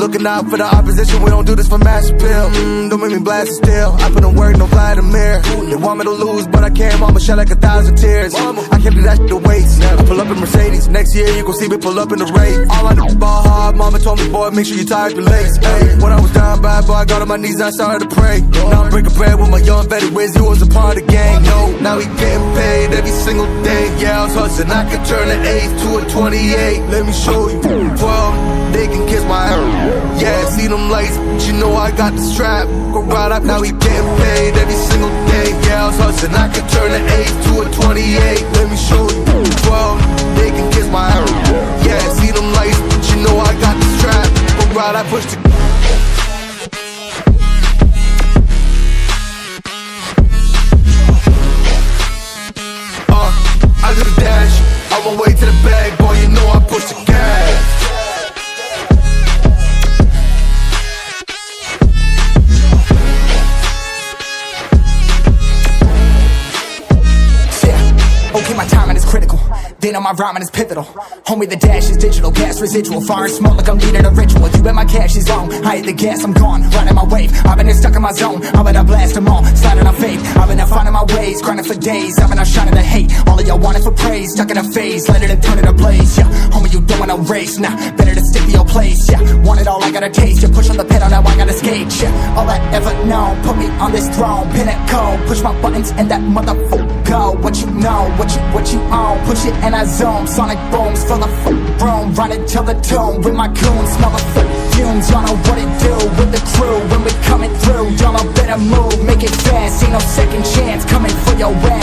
looking out for the opposition, we don't do this for mass appeal. Don't make me blast it still, I put in work, no Vladimir. They want me to lose, but I can't, mama shed like 1,000 tears. I can't do that shit to waste. I pull up in Mercedes, next year you gon' see me pull up in the race. All I do is ball hard, mama told me, boy, make sure you tie up your legs. Hey, when I was down bad, boy, I got on my knees and I started to pray. Now I'm breaking bread with my young vet, Wiz, he was a part of the gang. No, now he getting paid every single day. Yeah, I was hustling, I could turn an 8 to a 28. Let me show you, 12, they can kiss my hair. Yeah, see them lights, but you know I got the strap. Go right up, now he getting paid every single day. Yeah, I was hustling, I could turn an 8 to a 28. Let me show you, 12, they can kiss my hair. Yeah, see them lights, but you know I got the strap. Go right, I push the I do the dash, on my way to the bag, boy, you know I push the gas. Yeah, okay, my timing is critical. Then on my rhyming is pivotal. Homie, the dash is digital, gas residual. Fire and smoke like I'm leading a ritual. You bet my cash is long, I hit the gas, I'm gone. Riding my wave, I've been stuck in my zone. I've been blast them all, sliding on faith. I've been finding my ways, grinding for days. I've been shining the hate, all of y'all wanted for praise. Stuck in a phase, let it turn it a blaze. Yeah, homie, you don't wanna race, nah, better to stick to your place. Yeah, want it all, I gotta taste. You push on the pedal, now I gotta skate. Yeah, all I ever known, put me on this throne. Pinnacle, push my buttons and that motherfucker go. What you know, what you own. Push it and I zone, sonic booms full of room. Running till the tomb with my goons, smell the fumes. Y'all know what it do with the crew when we coming through. Y'all know better move, make it fast, ain't no second chance coming for your ass.